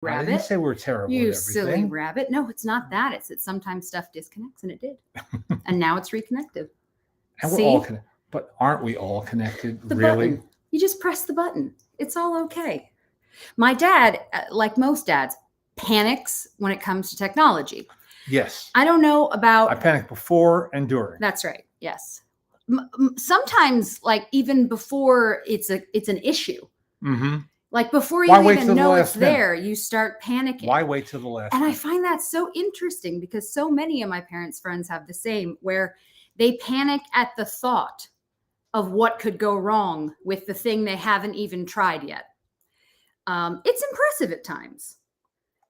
I didn't rabbit. say we're terrible You at silly everything. rabbit. No, it's not that. It's that sometimes stuff disconnects, and it did. And now it's reconnected. And we're all See? connected. But aren't we all connected, The really? button. You just press the button. It's all okay. My dad, like most dads, panics when it comes to technology. Yes. I don't know about... I panic before and during. That's right. Yes. Sometimes, like, even before it's an issue. Mm-hmm. Like, before you Why wait even till the know last it's there, you start panicking. Why wait till the last And I minute? find that so interesting because so many of my parents' friends have the same, where they panic at the thought of what could go wrong with the thing they haven't even tried yet. It's impressive at times.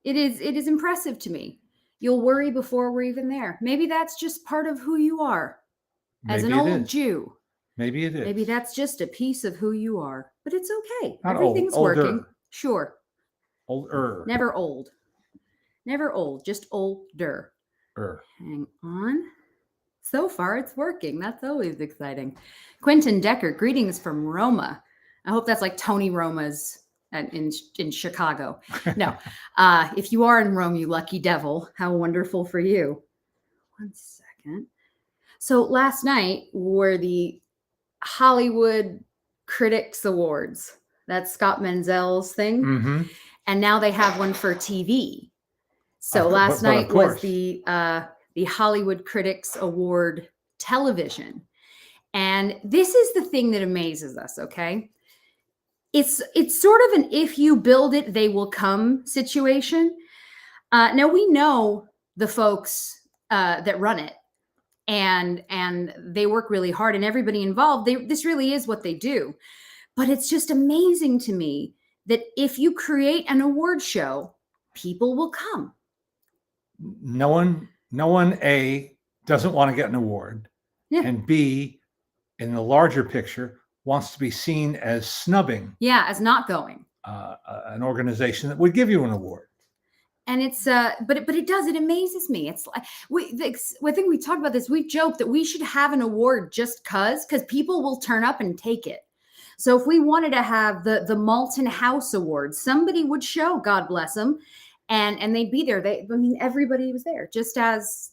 It is impressive to me. You'll worry before we're even there. Maybe that's just part of who you are as an old Jew. Maybe it is. Maybe that's just a piece of who you are. But it's okay. Not Everything's old, older. working. Sure. Older. Never old. Never old. Just older. Hang on. So far, it's working. That's always exciting. Quentin Decker, greetings from Roma. I hope that's like Tony Roma's in Chicago. No. If you are in Rome, you lucky devil, how wonderful for you. 1 second. So last night were the Hollywood Critics Awards. That's Scott Menzel's thing. Mm-hmm. And now they have one for TV. So last night was the Hollywood Critics Award television. And this is the thing that amazes us, okay? It's sort of an if you build it, they will come situation. Now we know the folks that run it, and they work really hard, and everybody involved, this really is what they do. But it's just amazing to me that if you create an award show, people will come. No one A, doesn't want to get an award, and B, in the larger picture, wants to be seen as snubbing. Yeah, as not going. An organization that would give you an award. And it's but it does, it amazes me. It's like I think we talked about this. We've joked that we should have an award just because people will turn up and take it. So if we wanted to have the Maltin House Awards, somebody would show, God bless them, and they'd be there. Everybody was there, just as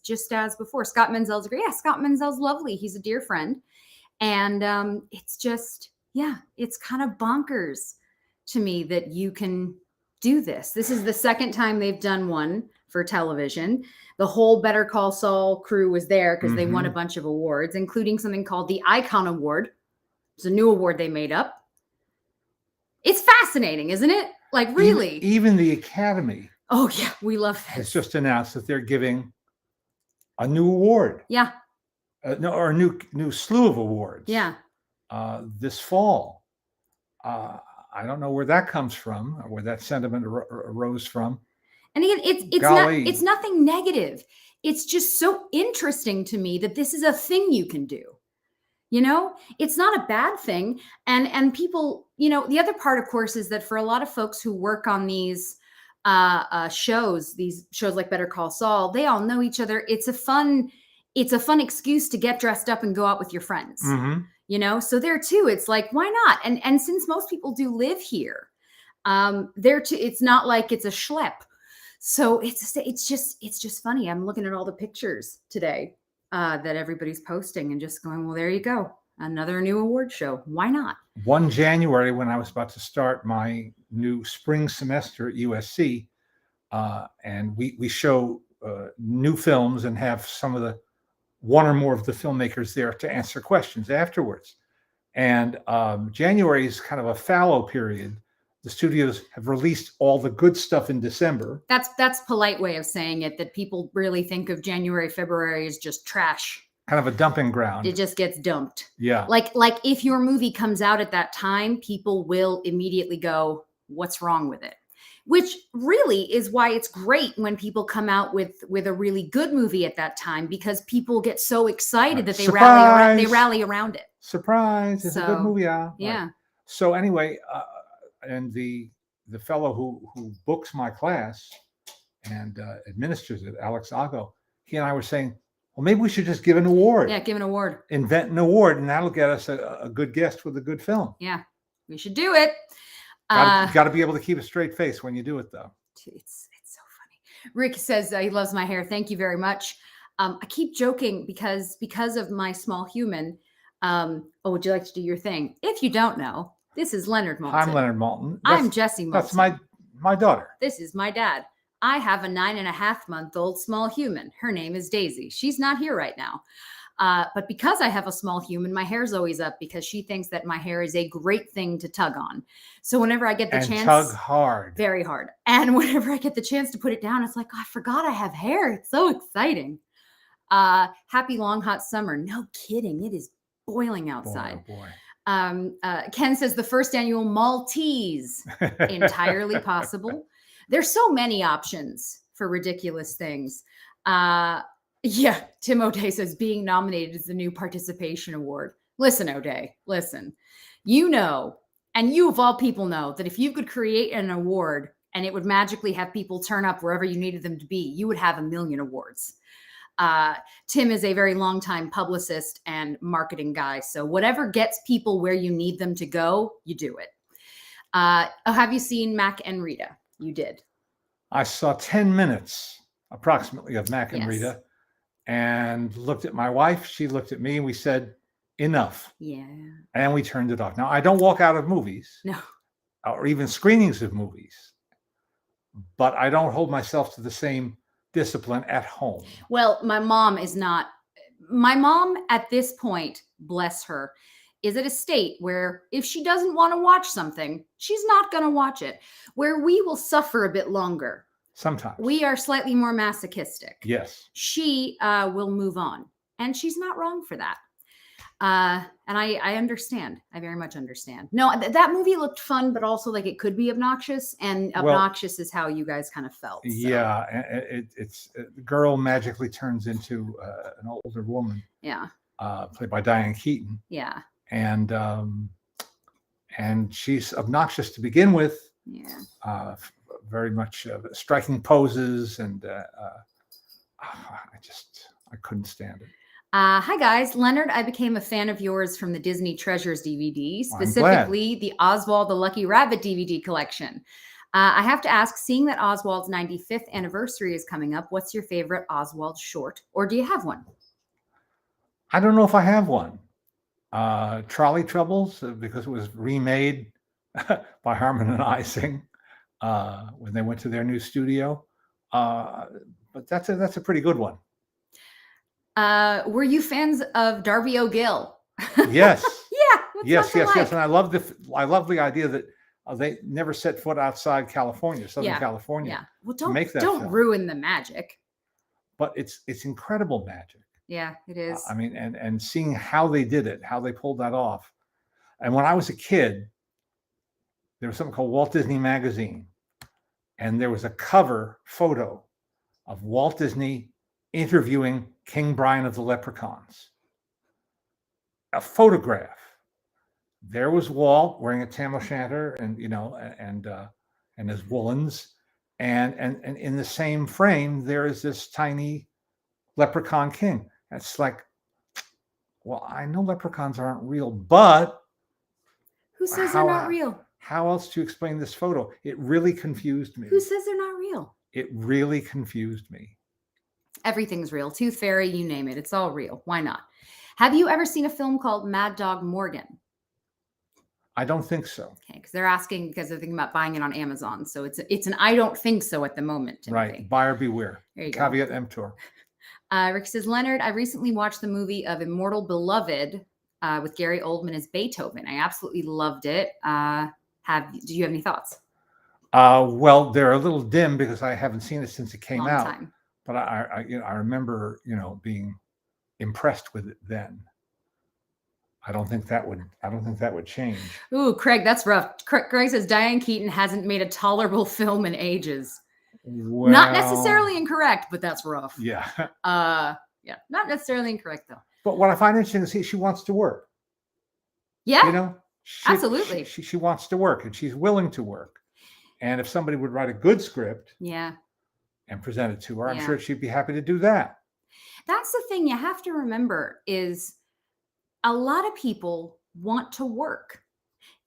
before. Scott Menzel's great. Yeah, Scott Menzel's lovely. He's a dear friend. And it's just, it's kind of bonkers to me that you can do this. This is the second time they've done one for television. The whole Better Call Saul crew was there because they won a bunch of awards, including something called the Icon Award. It's a new award they made up. It's fascinating, isn't it? Like, really. Even the Academy. Oh, yeah. We love this. Has just announced that they're giving a new award. Yeah. Or a new slew of awards. Yeah. This fall. I don't know where that comes from, or where that sentiment arose from. And again, it's nothing negative. It's just so interesting to me that this is a thing you can do. You know, it's not a bad thing. And people, the other part, of course, is that for a lot of folks who work on these shows like Better Call Saul, they all know each other. It's a fun excuse to get dressed up and go out with your friends. Mm-hmm. So there too, it's like, why not? And since most people do live here, there too, it's not like it's a schlep. So it's just funny. I'm looking at all the pictures today that everybody's posting and just going, well, there you go. Another new award show. Why not? 1 January, when I was about to start my new spring semester at USC, and we show new films and have one or more of the filmmakers there to answer questions afterwards. And January is kind of a fallow period. The studios have released all the good stuff in December. That's polite way of saying it, that people really think of January, February as just trash. Kind of a dumping ground. It just gets dumped. Yeah. Like if your movie comes out at that time, people will immediately go, what's wrong with it? Which really is why it's great when people come out with a really good movie at that time, because people get so excited that they rally around it. Surprise! It's a good movie out. Yeah. Right. So anyway, and the fellow who books my class and administers it, Alex Ago, he and I were saying, well, maybe we should just give an award. Yeah, give an award. Invent an award, and that'll get us a good guest with a good film. Yeah, we should do it. Got to be able to keep a straight face when you do it, though. It's so funny. Rick says he loves my hair. Thank you very much. I keep joking because of my small human. Oh, would you like to do your thing? If you don't know, this is Leonard I'm Maltin. Leonard Maltin. I'm Jesse Maltin. That's my daughter. This is my dad. I have a 9.5-month-old small human. Her name is Daisy. She's not here right now. But because I have a small human, my hair's always up because she thinks that my hair is a great thing to tug on. So whenever I get the chance, tug hard, very hard. And whenever I get the chance to put it down, it's like, oh, I forgot I have hair. It's so exciting. Happy long hot summer. No kidding. It is boiling outside. Boy, oh boy. Ken says the first annual Maltese, entirely possible. There's so many options for ridiculous things. Yeah, Tim O'Day says being nominated is the new participation award. Listen, O'Day, listen. You know, and you of all people know that if you could create an award and it would magically have people turn up wherever you needed them to be, you would have 1 million awards. Tim is a very long-time publicist and marketing guy. So whatever gets people where you need them to go, you do it. Have you seen Mac and Rita? You did. I saw 10 minutes approximately of Mac and Yes. Rita and looked at my wife. She looked at me and we said, enough. Yeah. And we turned it off. Now, I don't walk out of movies. No. Or even screenings of movies, but I don't hold myself to the same discipline at home. Well, my mom is not. My mom at this point, bless her, is at a state where if she doesn't want to watch something, she's not going to watch it, where we will suffer a bit longer. Sometimes. We are slightly more masochistic. Yes. She will move on, and she's not wrong for that. And I understand. I very much understand. No, that movie looked fun, but also like it could be obnoxious, and obnoxious is how you guys kind of felt. So. Yeah, it's the girl magically turns into an older woman. Yeah. Played by Diane Keaton. Yeah. And she's obnoxious to begin with. Yeah. Very much striking poses, and I couldn't stand it. Hi guys, Leonard. I became a fan of yours from the Disney Treasures DVD, specifically the Oswald the Lucky Rabbit DVD collection. I have to ask, seeing that Oswald's 95th anniversary is coming up, what's your favorite Oswald short, or do you have one? I don't know if I have one. Trolley Troubles, because it was remade by Harmon and Ising when they went to their new studio. But that's a pretty good one. Were you fans of Darby O'Gill? Yes. Yeah. Yes. And I love the idea that they never set foot outside California, Southern California. Yeah. Well, don't ruin the magic. But it's incredible magic. Yeah, it is. I mean, and seeing how they did it, how they pulled that off. And when I was a kid, there was something called Walt Disney Magazine, and there was a cover photo of Walt Disney interviewing King Brian of the Leprechauns. A photograph. There was Walt wearing a tam o' shanter and his woolens, and in the same frame there is this tiny leprechaun king. It's like, well, I know leprechauns aren't real, but who says they're not real? How else to explain this photo? It really confused me. Who says they're not real? It really confused me. Everything's real. Tooth Fairy, you name it. It's all real. Why not? Have you ever seen a film called Mad Dog Morgan? I don't think so. Okay, because they're asking because they're thinking about buying it on Amazon. So it's an I don't think so at the moment. Timothy. Right. Buyer beware. There you Caveat go. emptor. Rick says, Leonard, I recently watched the movie of Immortal Beloved with Gary Oldman as Beethoven. I absolutely loved it. Do you have any thoughts? Well, they're a little dim because I haven't seen it since it came Long out. time. But I remember, being impressed with it then. I don't think that would change. Ooh, Craig, that's rough. Craig says Diane Keaton hasn't made a tolerable film in ages. Well, not necessarily incorrect, but that's rough. Yeah. Yeah, not necessarily incorrect though. But what I find interesting is she wants to work. Yeah. Absolutely. She wants to work, and she's willing to work. And if somebody would write a good script, and present it to her, I'm sure she'd be happy to do that. That's the thing you have to remember is a lot of people want to work.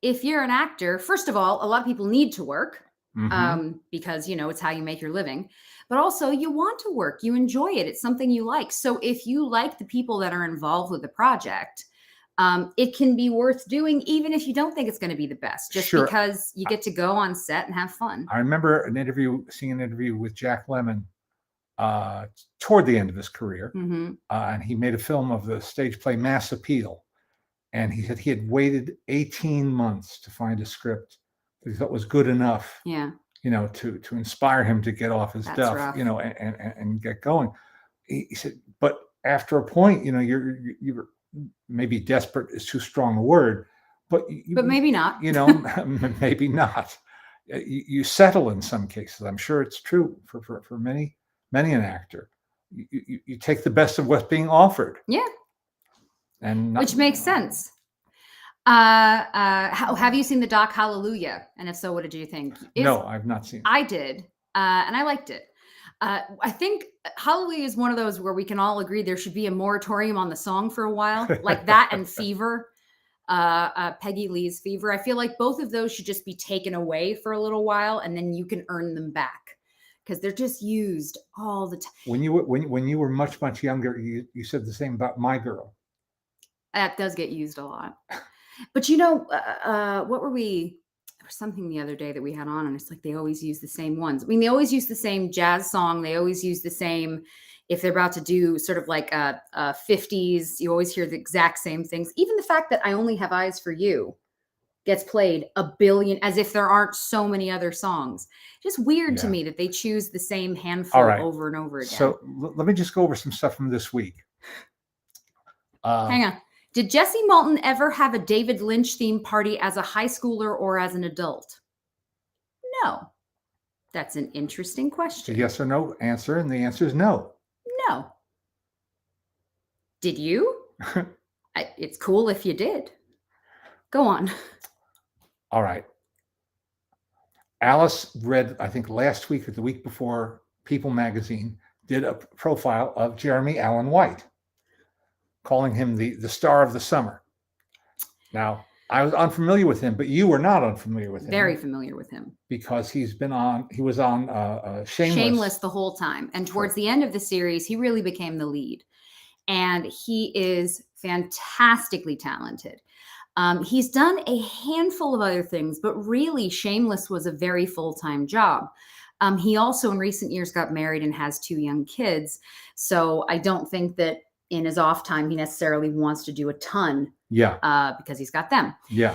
If you're an actor, first of all, a lot of people need to work. because it's how you make your living. But also, you want to work, you enjoy it, it's something you like. So if you like the people that are involved with the project, it can be worth doing, even if you don't think it's going to be the best, just Sure. because you get to go on set and have fun. I remember seeing an interview with Jack Lemmon toward the end of his career, and he made a film of the stage play Mass Appeal, and he said he had waited 18 months to find a script that he thought was good enough, Yeah. to inspire him to get off his That's duff, rough. and get going. He said, but after a point, you're maybe desperate is too strong a word, but maybe not. maybe not. You settle in some cases. I'm sure it's true for many an actor. You take the best of what's being offered. Yeah. And which makes sense. Have you seen the doc Hallelujah? And if so, what did you think? No, I've not seen it. I did, and I liked it. I think Hallelujah is one of those where we can all agree there should be a moratorium on the song for a while, like that and Fever, Peggy Lee's Fever. I feel like both of those should just be taken away for a little while, and then you can earn them back, because they're just used all the time. When you were much younger, you said the same about My Girl. That does get used a lot. But what were we? There was something the other day that we had on, and it's like they always use the same ones. I mean, they always use the same jazz song. They always use the same. If they're about to do sort of like a 50s, you always hear the exact same things. Even the fact that I Only Have Eyes for You gets played a billion, as if there aren't so many other songs. Just weird to me that they choose the same handful over and over again. So let me just go over some stuff from this week. Hang on. Did Jesse Maltin ever have a David Lynch themed party as a high schooler or as an adult? No. That's an interesting question. Yes or no answer, and the answer is no. No. Did you? It's cool if you did. Go on. All right. Alice read, I think last week or the week before, People magazine did a profile of Jeremy Allen White, calling him the star of the summer. Now, I was unfamiliar with him, but you were not unfamiliar with him. Very familiar with him. Because he was on Shameless. Shameless the whole time. And towards the end of the series, he really became the lead. And he is fantastically talented. He's done a handful of other things, but really Shameless was a very full-time job. He also in recent years got married and has 2 young kids. So I don't think that in his off time he necessarily wants to do a ton. Yeah. Because he's got them. Yeah.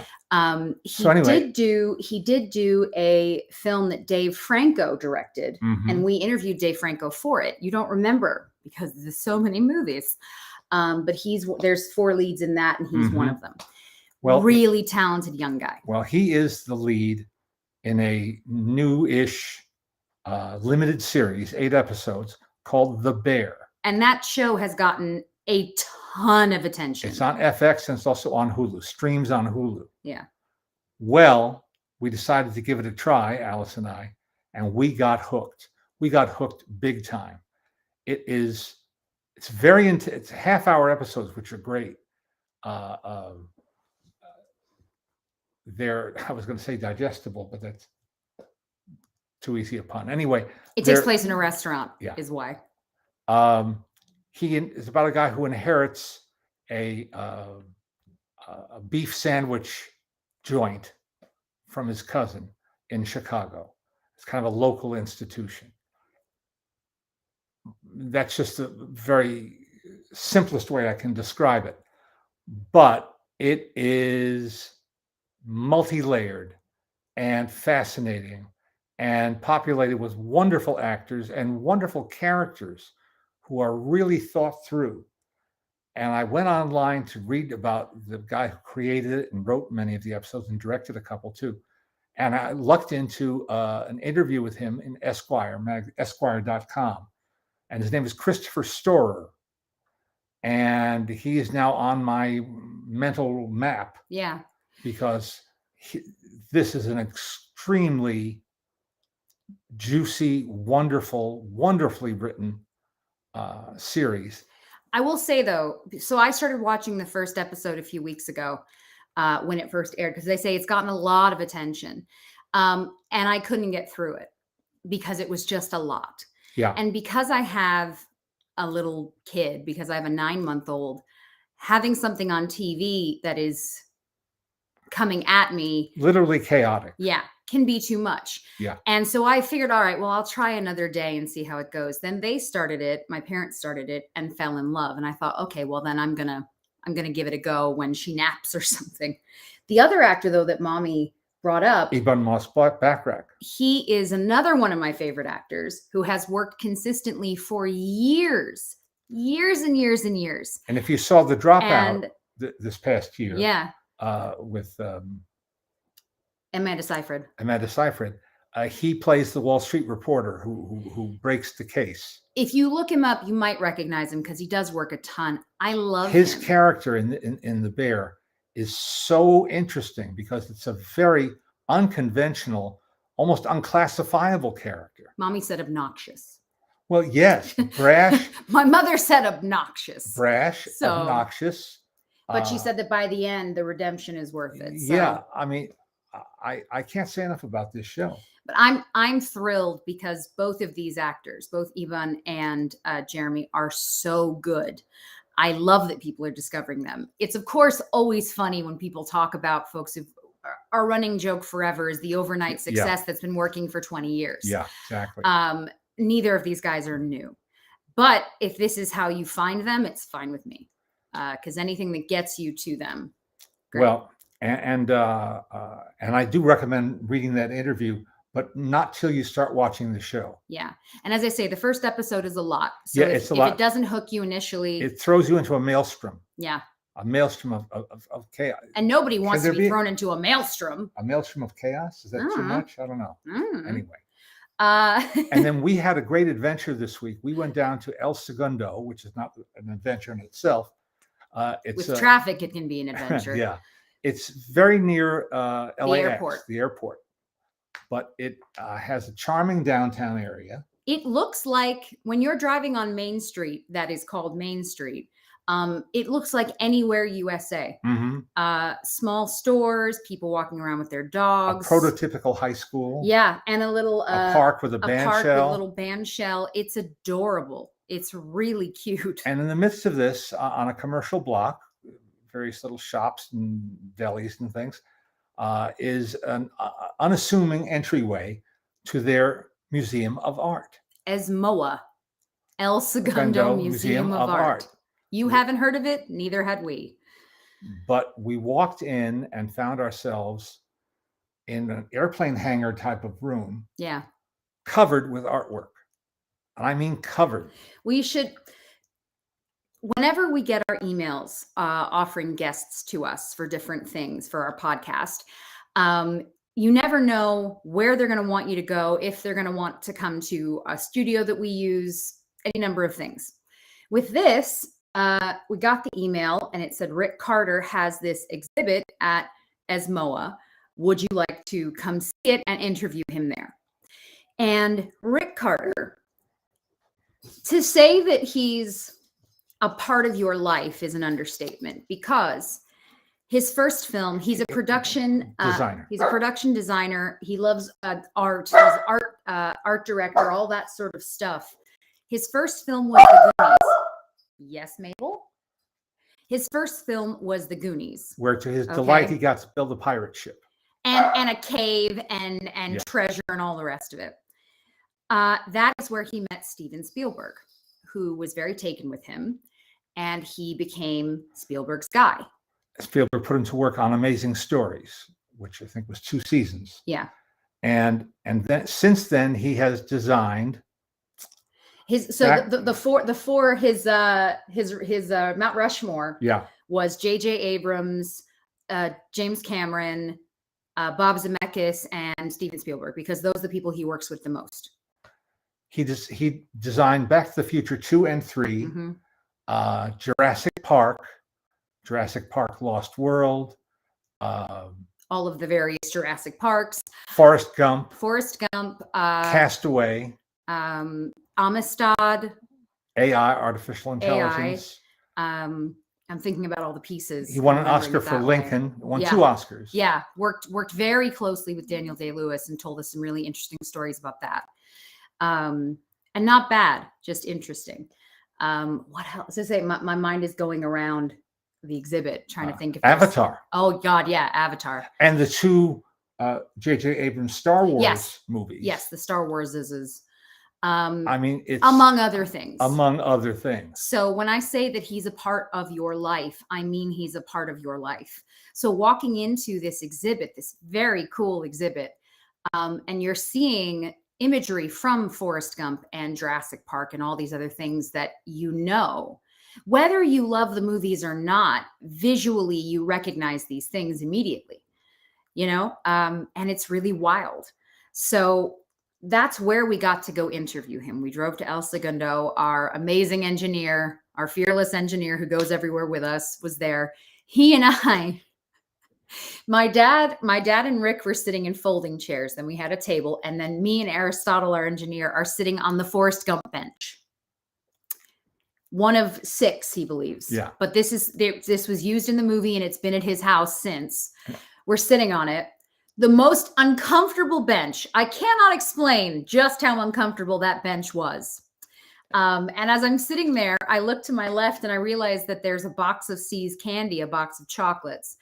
He did do a film that Dave Franco directed, and we interviewed Dave Franco for it. You don't remember because there's so many movies. But there's 4 leads in that, and he's one of them. Well, really talented young guy. Well, he is the lead in a new-ish limited series, 8 episodes, called The Bear. And that show has gotten a ton of attention. It's on FX, and it's also on Hulu. Streams on Hulu. Yeah. Well, we decided to give it a try, Alice and I, and we got hooked. We got hooked big time. It's very it's half-hour episodes, which are great. They're, I was going to say digestible, but that's too easy a pun. Anyway, it takes place in a restaurant. Yeah. Is why. He is about a guy who inherits a beef sandwich joint from his cousin in Chicago. It's kind of a local institution. That's just a very simplest way I can describe it. But it is multi-layered and fascinating and populated with wonderful actors and wonderful characters who are really thought through. And I went online to read about the guy who created it and wrote many of the episodes and directed a couple too. And I lucked into an interview with him in Esquire, Esquire.com. And his name is Christopher Storer. And he is now on my mental map. Yeah. Because this is an extremely juicy, wonderfully written series. I will say though, so I started watching the first episode a few weeks ago when it first aired, because they say it's gotten a lot of attention. And I couldn't get through it because it was just a lot. Yeah. And because I have a little kid, because I have a 9-month-old, having something on TV that is coming at me, Literally chaotic. yeah, can be too much. Yeah. And so I figured, all right, well, I'll try another day and see how it goes. Then they started it, my parents started it and fell in love. And I thought, okay, well, then I'm gonna give it a go when she naps or something. The other actor, though, that Mommy brought up, Ebon Moss-Bachrach. he is another one of my favorite actors who has worked consistently for years and years and years. And if you saw The Dropout And this past year, yeah, with Amanda Seyfried. He plays the Wall Street reporter who breaks the case. If you look him up, you might recognize him because he does work a ton. I love his him. character in The Bear is so interesting because it's a very unconventional, almost unclassifiable character. Mommy said obnoxious. Well, yes, brash. My mother said obnoxious. Brash, So, obnoxious. But she said that by the end, the redemption is worth it. So. Yeah, I mean, I can't say enough about this show. But I'm thrilled because both of these actors, both Yvonne and Jeremy, are so good. I love that people are discovering them. It's, of course, always funny when people talk about folks who our running joke forever is the overnight success that's been working for 20 years. Yeah, exactly. Neither of these guys are new. But if this is how you find them, it's fine with me. Because anything that gets you to them. Great. Well, and I do recommend reading that interview, but not till you start watching the show. Yeah. And as I say, the first episode is a lot. So Yeah, if it doesn't hook you initially, it throws you into a mailstrom. Yeah. A mailstrom of chaos. And nobody wants to be thrown into a maelstrom. A maelstrom of chaos? Is that too much? I don't know. Anyway. And then we had a great adventure this week. We went down to El Segundo, which is not an adventure in itself. With traffic, it can be an adventure. Yeah. It's very near LAX, the airport. But it has a charming downtown area. It looks like when you're driving on Main Street, that is called Main Street, it looks like anywhere USA. Mm-hmm. Small stores, people walking around with their dogs. A prototypical high school. Yeah, and a park with a band shell. With a little band shell. It's adorable. It's really cute. And in the midst of this, on a commercial block, various little shops and delis and things, is an unassuming entryway to their Museum of Art. ESMOA, El Segundo Museum of Art. You haven't heard of it? Neither had we. But we walked in and found ourselves in an airplane hangar type of room. Yeah. Covered with artwork. And I mean covered. We should, whenever we get our emails offering guests to us for different things for our podcast, you never know where they're going to want you to go, if they're going to want to come to a studio that we use, any number of things. With this, we got the email and it said, Rick Carter has this exhibit at ESMOA. Would you like to come see it and interview him there? And Rick Carter, to say that he's a part of your life is an understatement, because his first film, he's a production designer. He's a production designer. He loves art. He's art director, all that sort of stuff. His first film was The Goonies. Yes, Mabel? His first film was The Goonies. Where to his delight, he got to build a pirate ship. And a cave and treasure and all the rest of it. That is where he met Steven Spielberg, who was very taken with him. And he became Spielberg's guy. Spielberg put him to work on Amazing Stories, which I think was 2 seasons. Yeah. And then since then he has designed his Mount Rushmore. Yeah. Was J.J. Abrams, James Cameron, Bob Zemeckis, and Steven Spielberg, because those are the people he works with the most. He designed Back to the Future 2 and 3, Jurassic Park Lost World, all of the various Jurassic Parks, Forrest Gump, Castaway, Amistad, AI, artificial intelligence, I'm thinking about all the pieces. He won an remembering Oscar it for that way. Lincoln. Won Yeah. 2 Oscars. Yeah, worked very closely with Daniel Day-Lewis and told us some really interesting stories about that. And not bad, just interesting. What else? As I say, my mind is going around the exhibit, trying to think of Avatar. Oh God, yeah, Avatar. And the 2 J.J. Abrams Star Wars Yes. movies. Yes, the Star Wars is I mean, it's among other things. Among other things. So when I say that he's a part of your life, I mean he's a part of your life. So walking into this exhibit, this very cool exhibit, and you're seeing imagery from Forrest Gump and Jurassic Park and all these other things that you know. Whether you love the movies or not, visually you recognize these things immediately, you know, and it's really wild. So that's where we got to go interview him. We drove to El Segundo. Our amazing engineer, our fearless engineer who goes everywhere with us, was there. He and I, my dad and Rick were sitting in folding chairs. Then we had a table. And then me and Aristotle, our engineer, are sitting on the Forrest Gump bench. One of 6, he believes. Yeah. But this was used in the movie and it's been at his house since. We're sitting on it. The most uncomfortable bench. I cannot explain just how uncomfortable that bench was. And as I'm sitting there, I look to my left and I realize that there's a box of C's candy, a box of chocolates.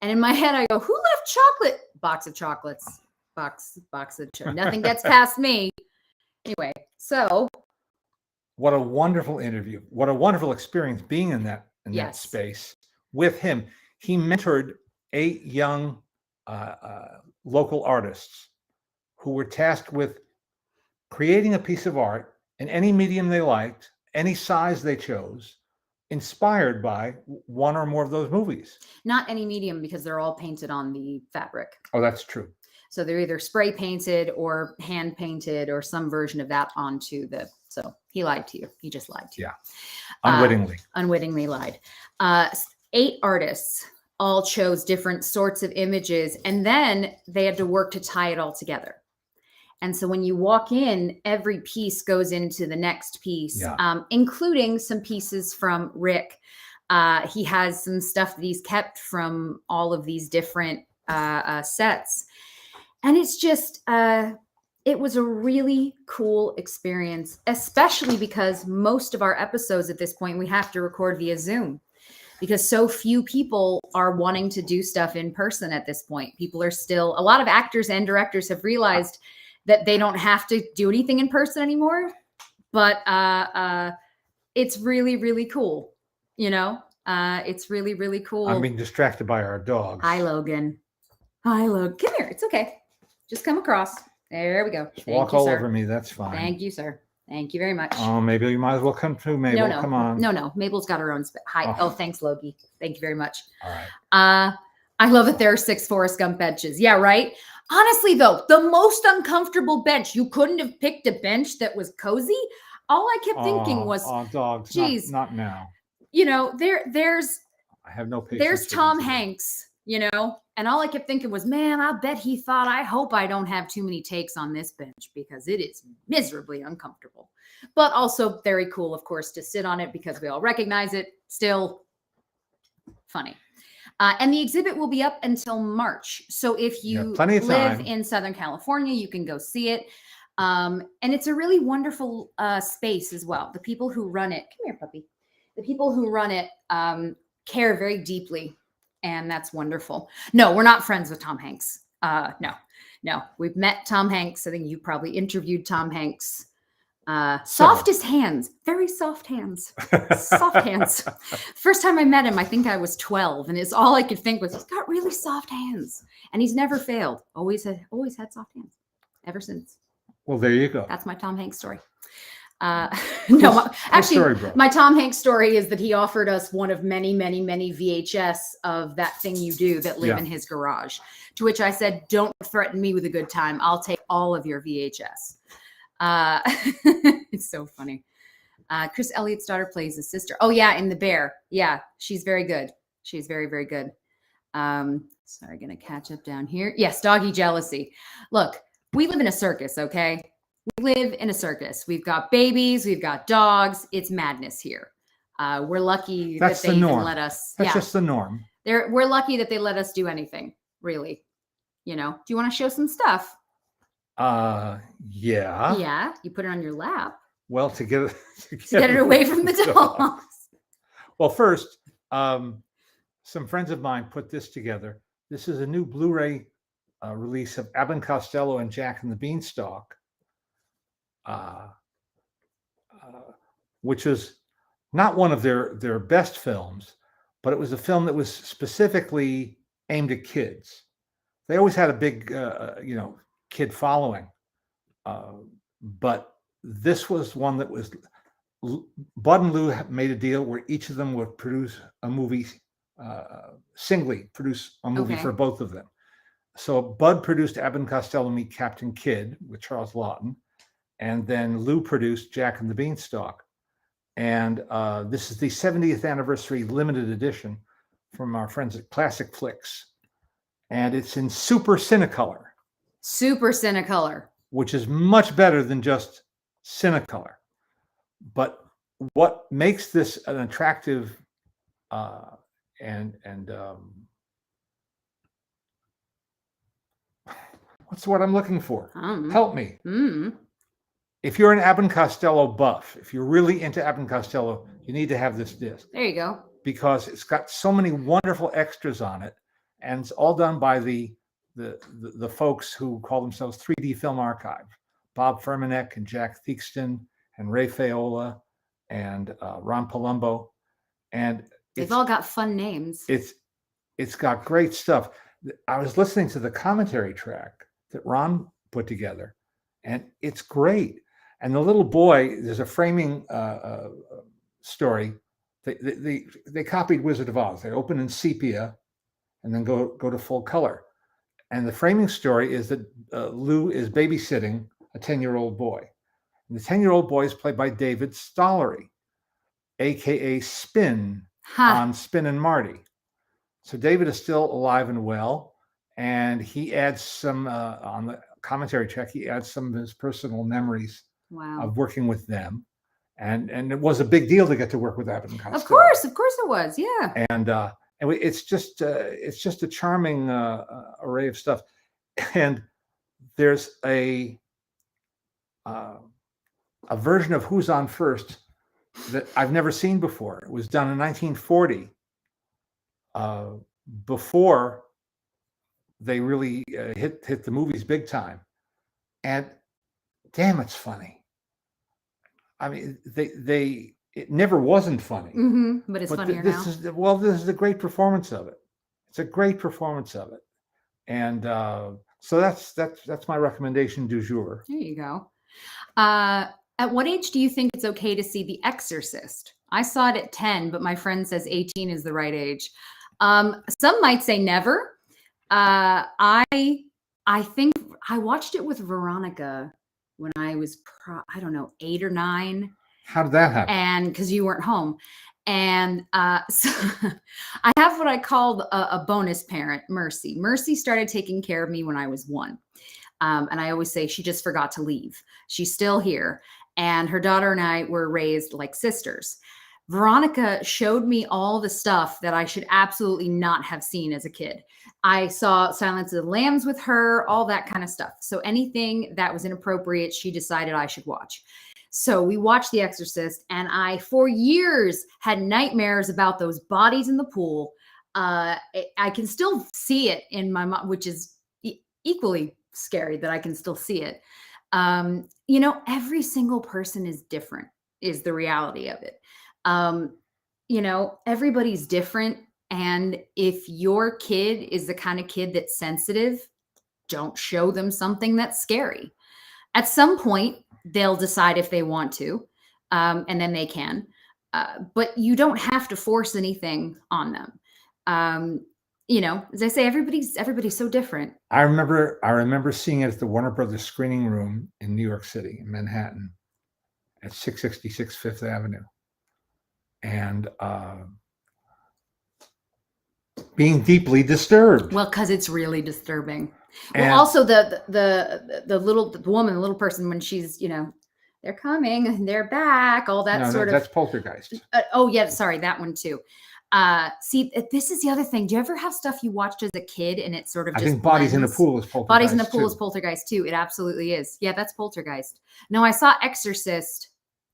And in my head, I go, who left chocolate? Box of chocolates. Box of chocolates. Nothing gets past me. Anyway, so. What a wonderful interview. What a wonderful experience being in that space with him. He mentored 8 young local artists who were tasked with creating a piece of art in any medium they liked, any size they chose, inspired by one or more of those movies. Not any medium, because they're all painted on the fabric. Oh, that's true. So they're either spray painted or hand painted or some version of that onto the. So he lied to you. He just lied to you. Yeah. Unwittingly. Unwittingly lied. 8 artists all chose different sorts of images, and then they had to work to tie it all together. And so when you walk in, every piece goes into the next piece, including some pieces from Rick. He has some stuff that he's kept from all of these different sets. And it's just, it was a really cool experience, especially because most of our episodes at this point, we have to record via Zoom. Because so few people are wanting to do stuff in person at this point. People are still, a lot of actors and directors have realized that they don't have to do anything in person anymore. But it's really, really cool. You know, it's really, really cool. I'm being distracted by our dogs. Hi, Logan. Hi, Logan. Come here. It's okay. Just come across. There we go. Just walk all over me. That's fine. Thank you, sir. Thank you very much. Oh, maybe you might as well come too, Mabel. No. Come on. No. Mabel's got her own. Hi. Oh, thanks, Logie. Thank you very much. All right. I love that there are 6 Forrest Gump benches. Yeah, right. Honestly, though, the most uncomfortable bench. You couldn't have picked a bench that was cozy. All I kept thinking was, dogs. Geez, not now. You know, there's. I have no patience. There's Tom Hanks. You know, and all I kept thinking was, man, I bet he thought, I hope I don't have too many takes on this bench because it is miserably uncomfortable. But also very cool, of course, to sit on it because we all recognize it. Still funny. And the exhibit will be up until March. So if you live in Southern California, you can go see it. And it's a really wonderful space as well. The people who run it, come here, puppy. The people who run it care very deeply. And that's wonderful. No, we're not friends with Tom Hanks. No. We've met Tom Hanks. I think you probably interviewed Tom Hanks. Softest hands, very soft hands, soft hands. First time I met him, I think I was 12, and it's all I could think was, he's got really soft hands, and he's never failed. Always had soft hands, ever since. Well, there you go. That's my Tom Hanks story. Actually, my Tom Hanks story is that he offered us one of many, many, many VHS of That Thing You Do that live in his garage. To which I said, "Don't threaten me with a good time. I'll take all of your VHS." It's so funny. Chris Elliott's daughter plays his sister. Oh yeah, in The Bear. Yeah, she's very good. She's very, very good. Sorry, gonna catch up down here. Yes, doggy jealousy. Look, we live in a circus, okay? We live in a circus. We've got babies, we've got dogs. It's madness here. We're lucky That's that the they even norm. let us. That's Yeah, just the norm. we're lucky that they let us do anything, really. You know, do you want to show some stuff? Yeah. Yeah, you put it on your lap Well, to get to get it away from the dogs. Well, first, some friends of mine put this together. This is a new Blu-ray release of Abbott and Costello and Jack and the Beanstalk, which is not one of their best films, but it was a film that was specifically aimed at kids. They always had a big, kid following, but this was one that was. Bud and Lou made a deal where each of them would produce a movie, singly produce a movie Okay. for both of them. So Bud produced Abbott and Costello Meet Captain Kidd with Charles Lawton, and then Lou produced Jack and the Beanstalk. And this is the 70th anniversary limited edition from our friends at Classic Flicks. And it's in Super Cinecolor. Super Cinecolor. Which is much better than just Cinecolor. But what makes this an attractive what's the word I'm looking for? Help me. If you're an Abbott and Costello buff, if you're really into Abbott and Costello, you need to have this disc. There you go. Because it's got so many wonderful extras on it, and it's all done by the folks who call themselves 3D Film Archive. Bob Fermanek and Jack Theakston and Ray Faiola and Ron Palumbo. And they've all got fun names. It's got great stuff. I was listening to the commentary track that Ron put together, and it's great. And the little boy, there's a framing story. They copied Wizard of Oz. They open in sepia and then go to full color. And the framing story is that Lou is babysitting a 10-year-old boy. And the 10-year-old boy is played by David Stollery, aka Spin on Spin and Marty. So David is still alive and well, and he adds some on the commentary track. He adds some of his personal memories of working with them, and it was a big deal to get to work with Abbott and Costello. Of course it was, yeah. And it's just a charming array of stuff, and there's a version of Who's on First that I've never seen before. It was done in 1940, before they really hit the movies big time. And damn, it's funny. I mean, it never wasn't funny. But it's funnier now. This is a great performance of it. It's a great performance of it. And so that's my recommendation du jour. There you go. At what age do you think it's okay to see The Exorcist? I saw it at 10, but my friend says 18 is the right age. Some might say never. I think I watched it with Veronica when I was, 8 or 9. How did that happen? And because you weren't home. And so I have what I call a bonus parent, Mercy. Mercy started taking care of me when I was 1. And I always say she just forgot to leave. She's still here. And her daughter and I were raised like sisters. Veronica showed me all the stuff that I should absolutely not have seen as a kid. I saw Silence of the Lambs with her, all that kind of stuff. So anything that was inappropriate, she decided I should watch. So we watched The Exorcist, and I, for years, had nightmares about those bodies in the pool. I can still see it in my mind, which is equally scary that I can still see it. Every single person is different, is the reality of it. Everybody's different. And if your kid is the kind of kid that's sensitive, don't show them something that's scary. At some point, they'll decide if they want to, and then they can. But you don't have to force anything on them. As I say, everybody's so different. I remember seeing it at the Warner Brothers screening room in New York City, in Manhattan, at 666 Fifth Avenue. And being deeply disturbed. Well, because it's really disturbing. Well, also the little woman, the little person, when she's they're coming, they're back, all that No, sort of. that's Poltergeist. Oh yeah, sorry, that one too. See, this is the other thing. Do you ever have stuff you watched as a kid and it sort of I just think Bodies in the blends? Pool is Poltergeist. Bodies in the Pool too. is Poltergeist too. It absolutely is. Yeah, that's Poltergeist. No, I saw Exorcist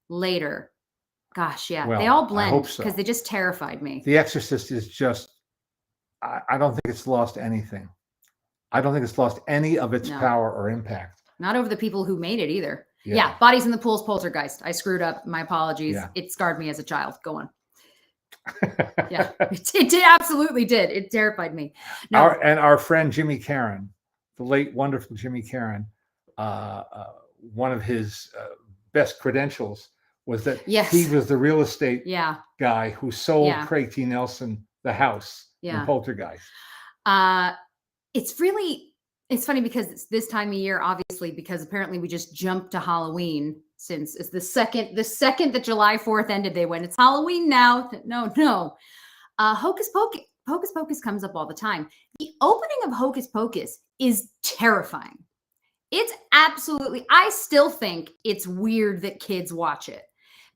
later. Gosh, yeah, they Well, all I blend hope so. because they just terrified me. The Exorcist is just, I don't think it's lost anything. I don't think it's lost any of its No. power or impact. Not over the people who made it either. Yeah, Bodies in the Pool is Poltergeist. I screwed up. My apologies. Yeah. It scarred me as a child. Go on. Yeah, it absolutely did. It terrified me. No. Our friend Jimmy Caron, the late wonderful Jimmy Caron, one of his best credentials was that he was the real estate guy who sold Craig T. Nelson the house in Poltergeist. It's funny because it's this time of year, obviously, because apparently we just jumped to Halloween since it's the second that July 4th ended, they went, it's Halloween now. No. Hocus Pocus comes up all the time. The opening of Hocus Pocus is terrifying. It's absolutely, I still think it's weird that kids watch it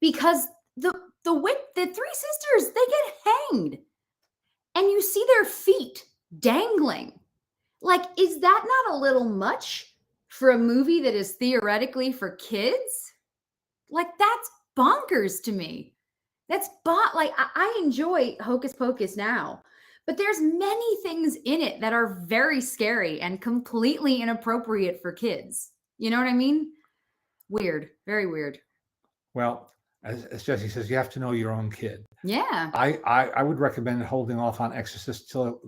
because the three sisters, they get hanged and you see their feet dangling. Like, is that not a little much for a movie that is theoretically for kids? Like, that's bonkers to me. I enjoy Hocus Pocus now, but there's many things in it that are very scary and completely inappropriate for kids. You know what I mean? Weird, very weird. Well, as Jesse says, you have to know your own kid. Yeah. I would recommend holding off on Exorcist till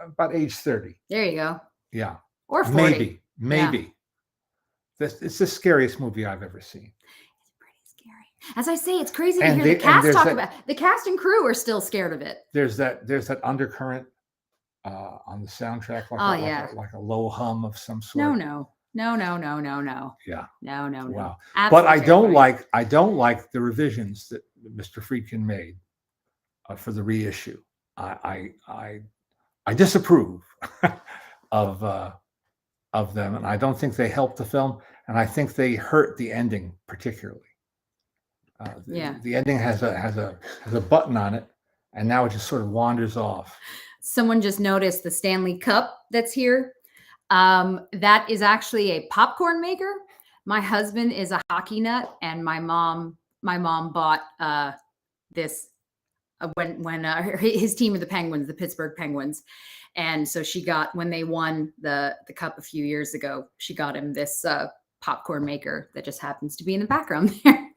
about age 30. There you go. Yeah. Or 40. Maybe. Yeah. It's the scariest movie I've ever seen. It's pretty scary. As I say, it's crazy to hear the cast talk about it. The cast and crew are still scared of it. There's that undercurrent on the soundtrack, like a low hum of some sort. No. Yeah. No. Wow. But I don't like the revisions that Mr. Friedkin made for the reissue. I disapprove of them, and I don't think they help the film, and I think they hurt the ending particularly. The ending has a button on it, and now it just sort of wanders off. Someone just noticed the Stanley Cup that's here. That is actually a popcorn maker. My husband is a hockey nut, and my mom bought this when his team of the Penguins, the Pittsburgh Penguins. And so she got, when they won the cup a few years ago, she got him this popcorn maker that just happens to be in the background there.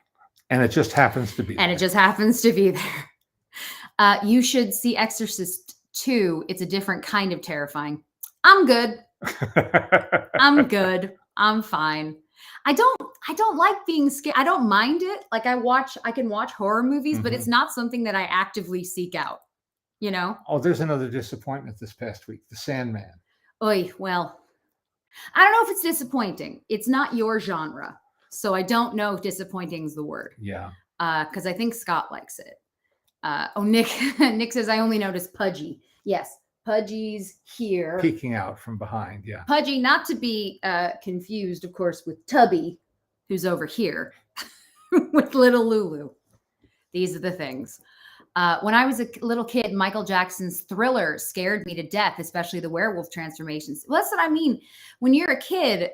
And it just happens to be. And it just happens to be there. You should see Exorcist 2. It's a different kind of terrifying. I'm good. I'm fine. I don't like being scared. I don't mind it. Like I can watch horror movies, but it's not something that I actively seek out. You know? Oh, there's another disappointment this past week. The Sandman. Oy, well, I don't know if it's disappointing. It's not your genre. So I don't know if disappointing is the word. Yeah. Because I think Scott likes it. Nick says, I only noticed Pudgy. Yes, Pudgy's here. Peeking out from behind, yeah. Pudgy, not to be confused, of course, with Tubby, who's over here with little Lulu. These are the things. When I was a little kid, Michael Jackson's Thriller scared me to death, especially the werewolf transformations. Well, that's what I mean. When you're a kid,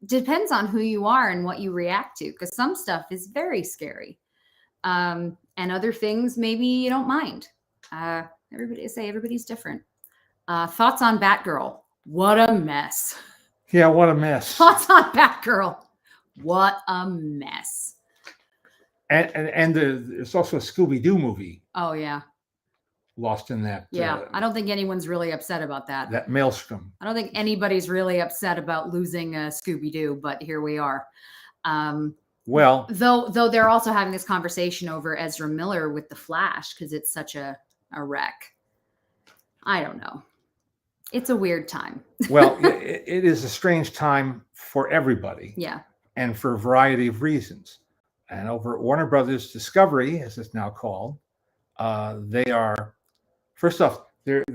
depends on who you are and what you react to, because some stuff is very scary. And other things, maybe you don't mind. Everybody's different. Thoughts on Batgirl? What a mess. Yeah, what a mess. Thoughts on Batgirl? What a mess. And there's also a Scooby-Doo movie. Oh, yeah. Lost in that. Yeah, I don't think anyone's really upset about that. That maelstrom. I don't think anybody's really upset about losing Scooby-Doo, but here we are. Well, though they're also having this conversation over Ezra Miller with The Flash because it's such a wreck. I don't know. It's a weird time. Well, it is a strange time for everybody. Yeah. And for a variety of reasons. And over at Warner Brothers Discovery, as it's now called, they are, first off, they've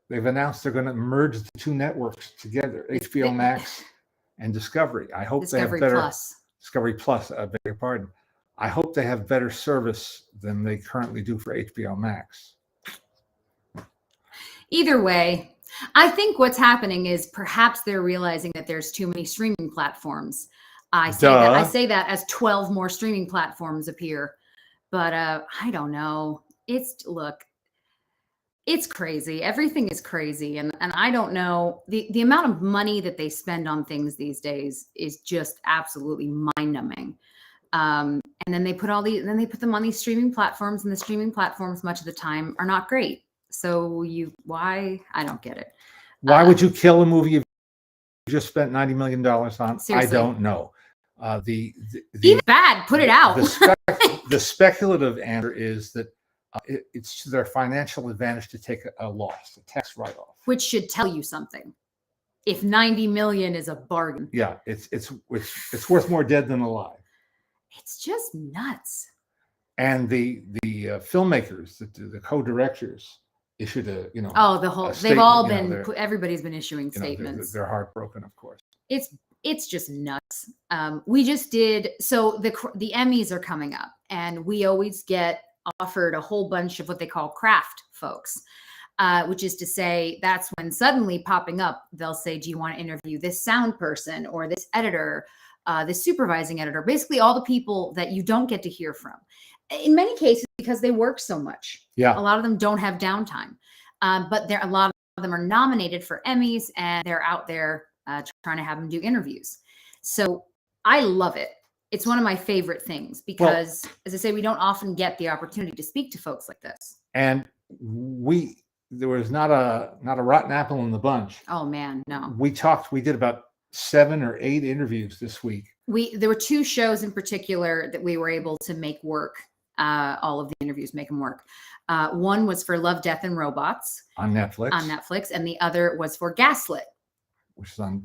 announced they're going to merge the two networks together, HBO Max and Discovery. I hope they have Discovery better Plus. Discovery Plus. I beg your pardon. I hope they have better service than they currently do for HBO Max. Either way, I think what's happening is perhaps they're realizing that there's too many streaming platforms. I say that as 12 more streaming platforms appear. But I don't know. It's crazy. Everything is crazy. And I don't know. The amount of money that they spend on things these days is just absolutely mind-numbing. And then they put them on these streaming platforms, and the streaming platforms much of the time are not great. So why? I don't get it. Why would you kill a movie you just spent $90 million on? Seriously. I don't know. Even bad, put it out. The speculative answer is that it's to their financial advantage to take a loss, a tax write-off. Which should tell you something. If 90 million is a bargain. Yeah, it's worth more dead than alive. It's just nuts. And the filmmakers, the co-directors, issued everybody's been issuing statements. They're heartbroken, of course. It's just nuts. We just did, so the Emmys are coming up, and we always get offered a whole bunch of what they call craft folks, which is to say that's when suddenly popping up, they'll say, do you want to interview this sound person or this editor, this supervising editor, basically all the people that you don't get to hear from. In many cases, because they work so much. Yeah. A lot of them don't have downtime, but a lot of them are nominated for Emmys, and they're out there trying to have them do interviews. So I love it. It's one of my favorite things because, as I say, we don't often get the opportunity to speak to folks like this. And there was not a rotten apple in the bunch. Oh man, no. We did about 7 or 8 interviews this week. There were 2 shows in particular that we were able to make work. All of the interviews, make them work. One was for Love, Death, and Robots on Netflix, and the other was for Gaslit, which is on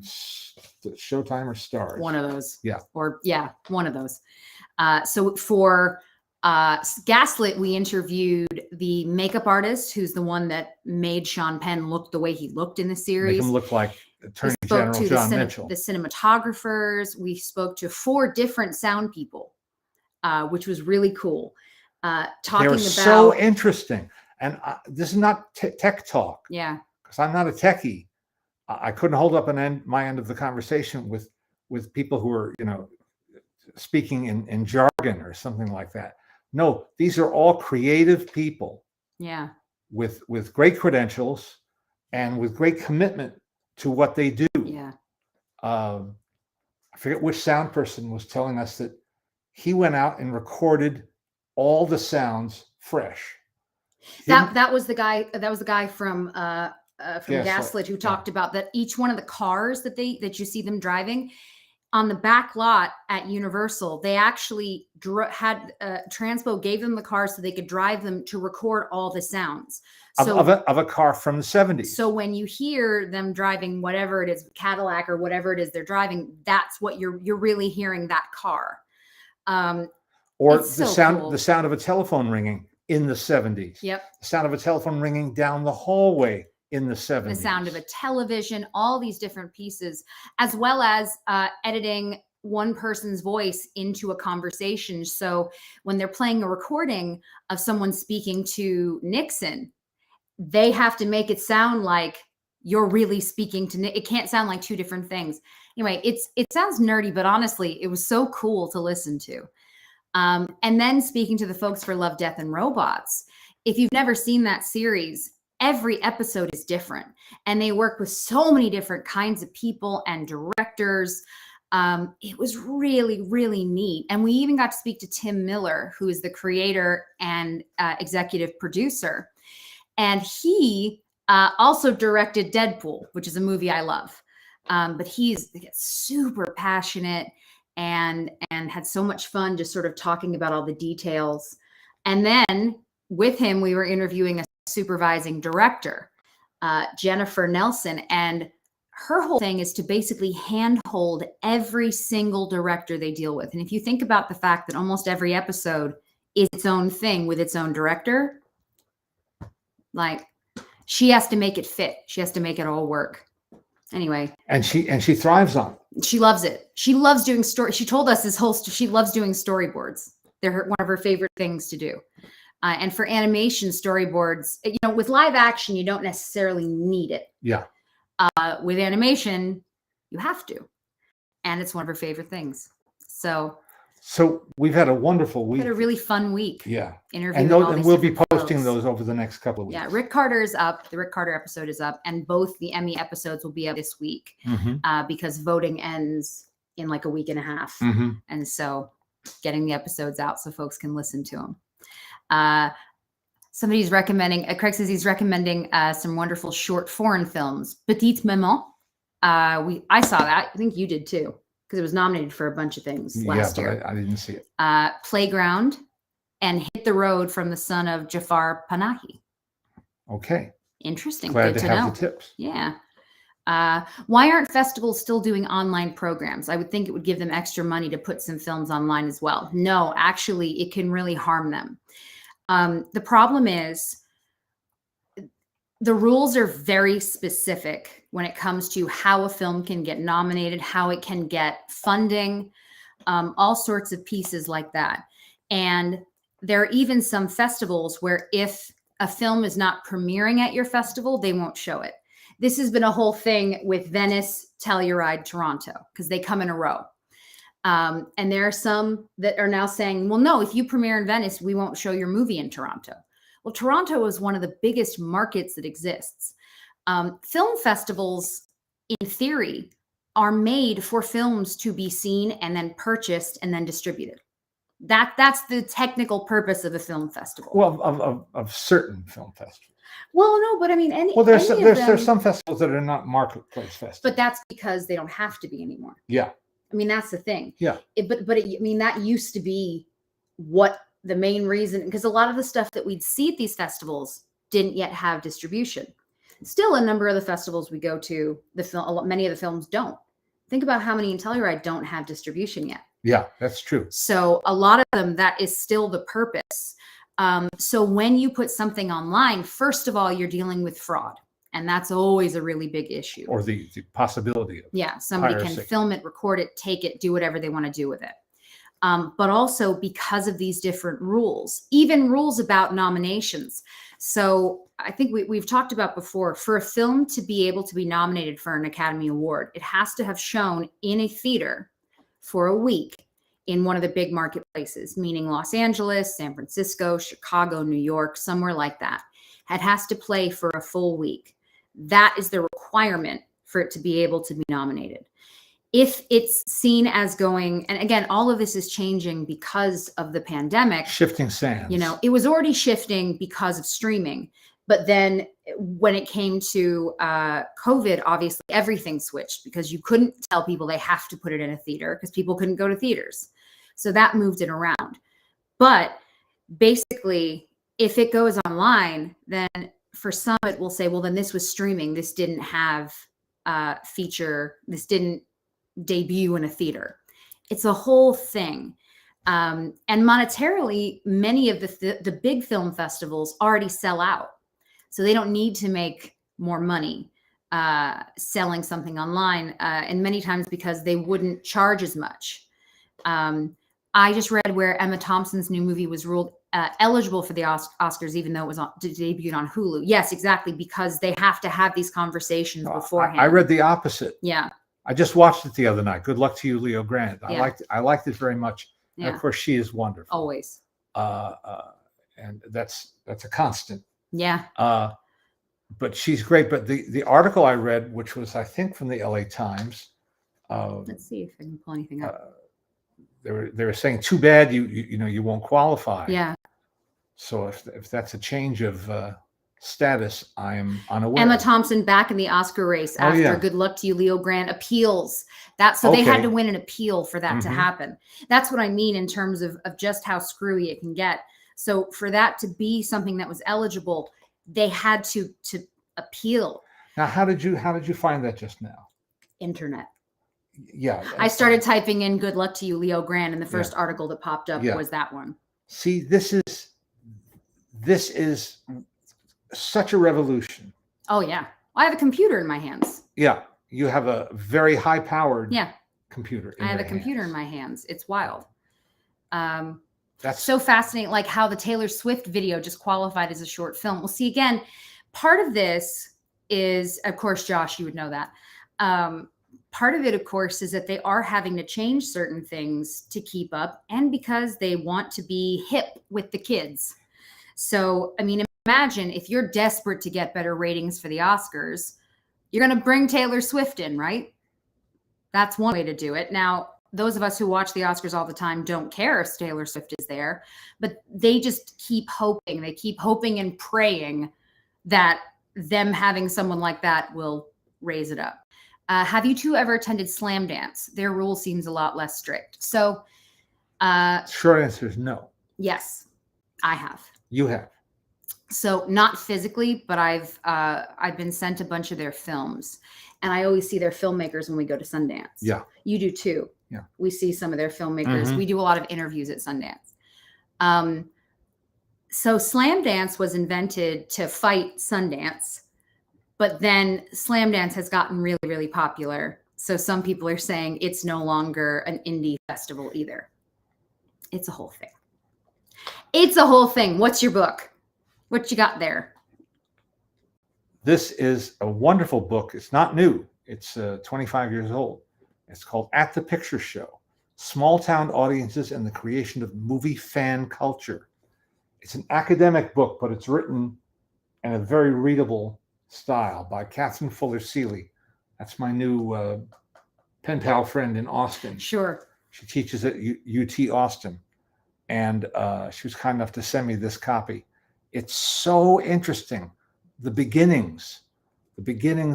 Showtime or Starz. One of those. Yeah. One of those. So for Gaslit, we interviewed the makeup artist, who's the one that made Sean Penn look the way he looked in the series. Make him look like Attorney General John Mitchell. The cinematographers. We spoke to 4 different sound people, which was really cool. Talking about so interesting. And this is not tech talk. Yeah. Because I'm not a techie. I couldn't hold up my end of the conversation with people who are, speaking in jargon or something like that. No, these are all creative people. Yeah. With great credentials and with great commitment to what they do. Yeah. I forget which sound person was telling us that he went out and recorded all the sounds fresh. That was the guy from Gaslit who talked about that each one of the cars that you see them driving on the back lot at Universal, they actually had Transpo gave them the cars so they could drive them to record all the sounds. So, of a car from the 70s. So when you hear them driving whatever it is, Cadillac or whatever it is they're driving, that's what you're really hearing, that car. Or the sound of a telephone ringing in the 70s. Yep. The sound of a telephone ringing down the hallway in the 70s. The sound of a television, all these different pieces, as well as editing one person's voice into a conversation. So when they're playing a recording of someone speaking to Nixon, they have to make it sound like you're really speaking to Nick. It can't sound like 2 different things. Anyway, it sounds nerdy, but honestly, it was so cool to listen to. And then speaking to the folks for Love, Death, and Robots, if you've never seen that series, every episode is different. And they work with so many different kinds of people and directors. It was really, really neat. And we even got to speak to Tim Miller, who is the creator and executive producer. And he also directed Deadpool, which is a movie I love. But he gets super passionate and had so much fun just sort of talking about all the details. And then with him, we were interviewing a supervising director, Jennifer Nelson, and her whole thing is to basically handhold every single director they deal with. And if you think about the fact that almost every episode is its own thing with its own director, like she has to make it fit. She has to make it all work. Anyway, and she thrives on it. she loves it. She loves doing story. She told us this whole. She loves doing storyboards. They're one of her favorite things to do. And for animation storyboards, with live action, you don't necessarily need it. Yeah. With animation, you have to, and it's one of her favorite things. So we've had a wonderful week. had a really fun week. Yeah. Interviewing And we'll be posting those over the next couple of weeks. Yeah, Rick Carter is up. The Rick Carter episode is up, and both the Emmy episodes will be up this week because voting ends in like a week and a half, and so getting the episodes out so folks can listen to them. Somebody's recommending. Craig says he's recommending some wonderful short foreign films. Petite Maman. I saw that. I think you did too, because it was nominated for a bunch of things last year. I didn't see it. Playground and Hit the Road from the son of Jafar Panahi. Okay. Interesting. Glad Good to to have know. the tips. Yeah. Why aren't festivals still doing online programs? I would think it would give them extra money to put some films online as well. No, actually, it can really harm them. The problem is the rules are very specific when it comes to how a film can get nominated, how it can get funding, all sorts of pieces like that. And there are even some festivals where if a film is not premiering at your festival, they won't show it. This has been a whole thing with Venice, Telluride, Toronto, because they come in a row. And there are some that are now saying, well, no, if you premiere in Venice, we won't show your movie in Toronto. Well, Toronto is one of the biggest markets that exists. Film festivals, in theory, are made for films to be seen and then purchased and then distributed. That's the technical purpose of a film festival. Well, of certain film festivals. Well, no, but I mean, there's some festivals that are not marketplace festivals. But that's because they don't have to be anymore. Yeah. I mean, that's the thing. Yeah. I mean, that used to be what the main reason, because a lot of the stuff that we'd see at these festivals didn't yet have distribution. Still, a number of the festivals we go to, many of the films don't. Think about how many in Telluride don't have distribution yet. Yeah, that's true. So a lot of them, that is still the purpose. So when you put something online, first of all, you're dealing with fraud. And that's always a really big issue. Or the possibility of somebody piracy. can film it, record it, take it, do whatever they want to do with it. But also because of these different rules, even rules about nominations. So I think we've talked about before, for a film to be able to be nominated for an Academy Award, it has to have shown in a theater for a week in one of the big marketplaces, meaning Los Angeles, San Francisco, Chicago, New York, somewhere like that. It has to play for a full week. That is the requirement for it to be able to be nominated. If it's seen as going, and again, all of this is changing because of the pandemic. Shifting sands. It was already shifting because of streaming. But then when it came to COVID, obviously everything switched because you couldn't tell people they have to put it in a theater because people couldn't go to theaters. So that moved it around. But basically, if it goes online, then for some it will say, well, then this was streaming. This didn't have feature. This didn't debut in a theater. It's a whole thing. And monetarily, many of the big film festivals already sell out. So they don't need to make more money selling something online. And many times because they wouldn't charge as much. I just read where Emma Thompson's new movie was ruled eligible for the Oscars, even though it was debuted on Hulu. Yes, exactly, because they have to have these conversations beforehand. I read the opposite. Yeah. I just watched it the other night. Good luck to you, Leo Grant. I liked it very much. Yeah. And of course, she is wonderful. Always. And that's a constant. Yeah. But she's great. But the article I read, which was I think from the LA Times. Let's see if I can pull anything up. They were saying, too bad you won't qualify. Yeah. So if that's a change of status, I am unaware. Emma Thompson back in the Oscar race after Good Luck to You, Leo Grant appeals. They had to win an appeal for that to happen. That's what I mean in terms of just how screwy it can get. So for that to be something that was eligible, they had to appeal. Now, how did you find that just now? Internet. Yeah. I started typing in "Good Luck to You, Leo Grant," and the first article that popped up was that one. See, this is such a revolution. Oh yeah, I have a computer in my hands. Yeah, you have a very high-powered Yeah, computer. I have a your computer in hands. my hands. It's wild. That's So fascinating, like how the Taylor Swift video just qualified as a short film. Well, see, again, part of this is, of course, Josh, you would know that. Part of it, of course, is that they are having to change certain things to keep up, and because they want to be hip with the kids. So, I mean, imagine if you're desperate to get better ratings for the Oscars, you're going to bring Taylor Swift in, right? That's one way to do it. Now, those of us who watch the Oscars all the time don't care if Taylor Swift is there, but they just keep hoping. They keep hoping and praying that them having someone like that will raise it up. Have you two ever attended Slam Dance? Their rule seems a lot less strict. So, short answer is no. yes, I have. You have. So not physically, but I've been sent a bunch of their films, and I always see their filmmakers when we go to Sundance. Yeah. You do too. Yeah. We see some of their filmmakers. Mhm. We do a lot of interviews at Sundance. So Slam Dance was invented to fight Sundance, but then Slam Dance has gotten really, really popular. So some people are saying it's no longer an indie festival either. It's a whole thing. It's a whole thing. What's your book? What you got there? This is a wonderful book. It's not new. It's 25 years old. It's called At the Picture Show, Small Town Audiences and the Creation of Movie Fan Culture. It's an academic book, but it's written in a very readable style by Catherine Fuller Seeley. That's my new pen pal friend in Austin. Sure. She teaches at UT Austin. And she was kind enough to send me this copy. It's so interesting. The beginnings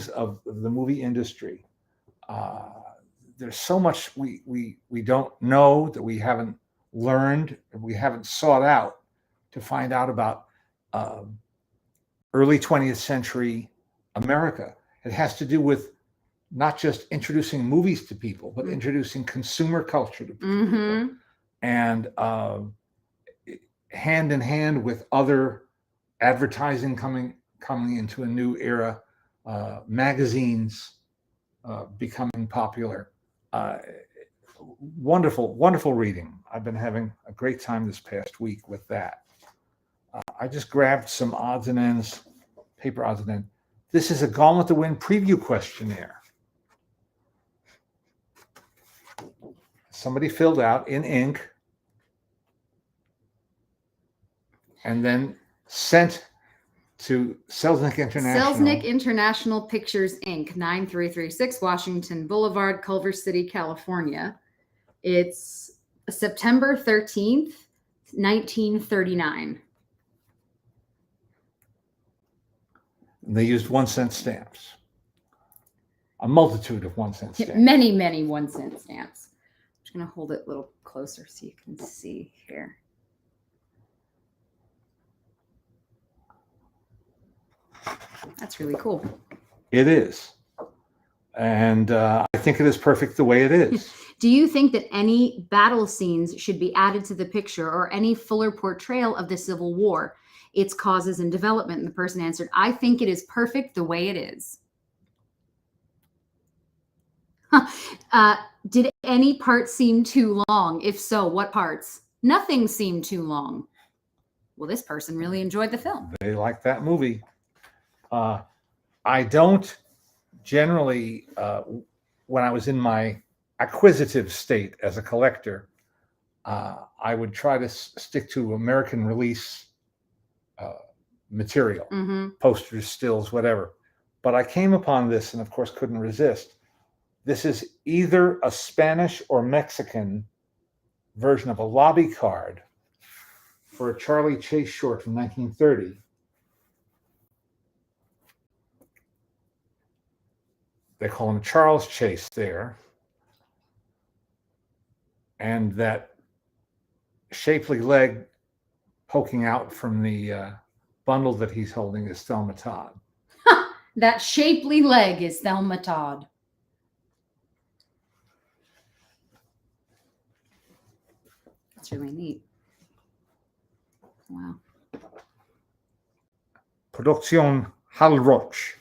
of the movie industry. There's so much we don't know, that we haven't learned, and we haven't sought out to find out about early 20th century America. It has to do with not just introducing movies to people, but introducing consumer culture to people. Mm-hmm. And hand in hand with other advertising coming into a new era, magazines becoming popular. Wonderful reading. I've been having a great time this past week with that. I just grabbed some odds and ends, paper odds and ends. This is a Gone with the Wind preview questionnaire. Somebody filled out in ink and then sent to Selznick International. Selznick International Pictures, Inc., 9336 Washington Boulevard, Culver City, California. It's September 13th, 1939. And they used 1-cent stamps. A multitude of 1-cent stamps. Many, many 1-cent stamps. I'm just going to hold it a little closer so you can see here. That's really cool. It is. And I think it is perfect the way it is. Do you think that any battle scenes should be added to the picture, or any fuller portrayal of the Civil War, its causes and development? And the person answered, I think it is perfect the way it is. Did any part seem too long? If so, what parts? Nothing seemed too long. Well, this person really enjoyed the film. They like that movie. I don't generally, when I was in my acquisitive state as a collector, I would try to stick to American release material, posters, stills, whatever. But I came upon this and, of course, couldn't resist. This is either a Spanish or Mexican version of a lobby card for a Charlie Chase short from 1930. They call him Charles Chase there. And that shapely leg poking out from the bundle that he's holding is Thelma Todd. That shapely leg is Thelma Todd. That's really neat. Wow. Producción Hal Roach.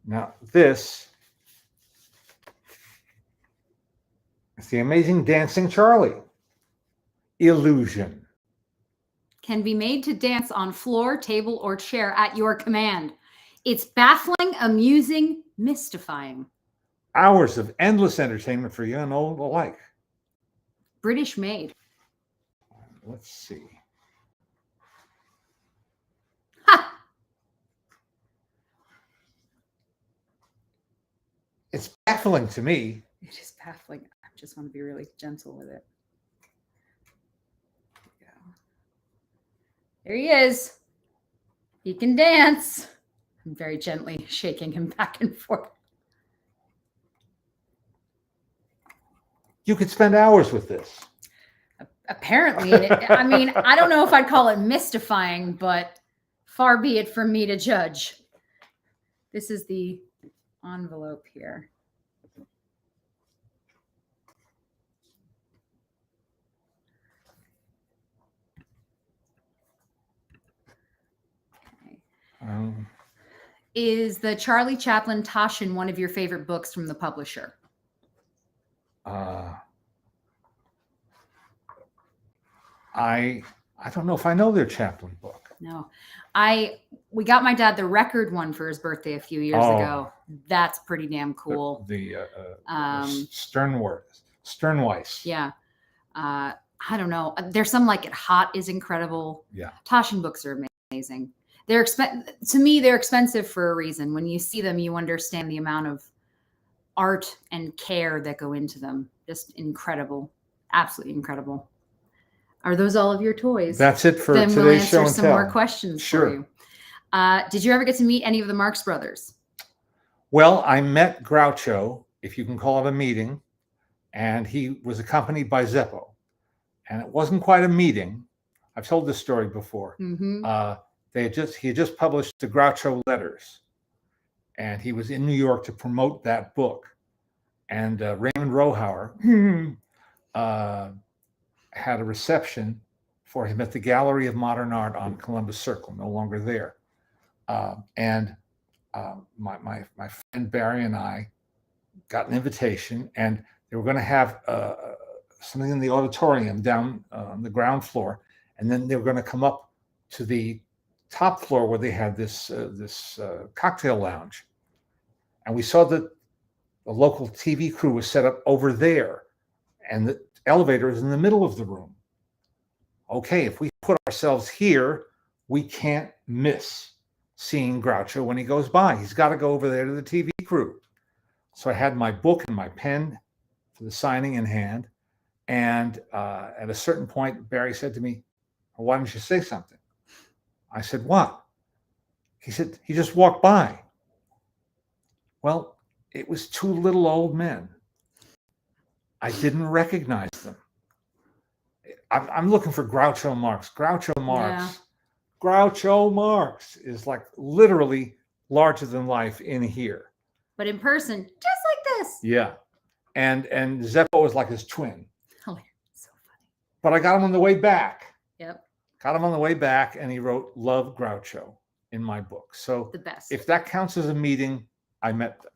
Now, this is the amazing Dancing Charlie. Illusion. Can be made to dance on floor, table, or chair at your command. It's baffling, amusing, mystifying. Hours of endless entertainment for young and old alike. British made. Let's see. Ha! It's baffling to me. It is baffling. I just want to be really gentle with it. There he is. He can dance. I'm very gently shaking him back and forth. You could spend hours with this. Apparently, I mean, I don't know if I'd call it mystifying, but far be it from me to judge. This is the envelope here. Is the Charlie Chaplin Taschen one of your favorite books from the publisher? I don't know if I know their Chaplin book. No. We got my dad the record one for his birthday a few years ago. That's pretty damn cool. The Sternweiss. Yeah. I don't know. There's some like It Hot is incredible. Yeah. Taschen books are amazing. To me, they're expensive for a reason. When you see them, you understand the amount of art and care that go into them. Just incredible. Absolutely incredible. Are those all of your toys? That's it for then today's we'll answer show and some tell. more questions Sure. for you. Did you ever get to meet any of the Marx Brothers? Well, I met Groucho, if you can call it a meeting, and he was accompanied by Zeppo. And it wasn't quite a meeting. I've told this story before. Mm-hmm. He had just published the Groucho Letters, and he was in New York to promote that book. And Raymond Rohauer had a reception for him at the Gallery of Modern Art on Columbus Circle, no longer there. My friend Barry and I got an invitation, and they were going to have something in the auditorium down on the ground floor, and then they were going to come up to the top floor where they had this cocktail lounge. And we saw that the local TV crew was set up over there, and the elevator is in the middle of the room. Okay, if we put ourselves here, we can't miss seeing Groucho when he goes by. He's got to go over there to the TV crew. So I had my book and my pen for the signing in hand. And at a certain point, Barry said to me, well, why don't you say something? I said, what? He said, he just walked by. Well, it was two little old men. I didn't recognize them. I'm looking for Groucho Marx. Groucho Marx. Yeah. Groucho Marx is like literally larger than life in here. But in person, just like this. Yeah. And Zeppo was like his twin. Oh, so funny. But I got him on the way back. Yep. Got him on the way back, and he wrote Love Groucho in my book. So The best. if that counts as a meeting, I met them.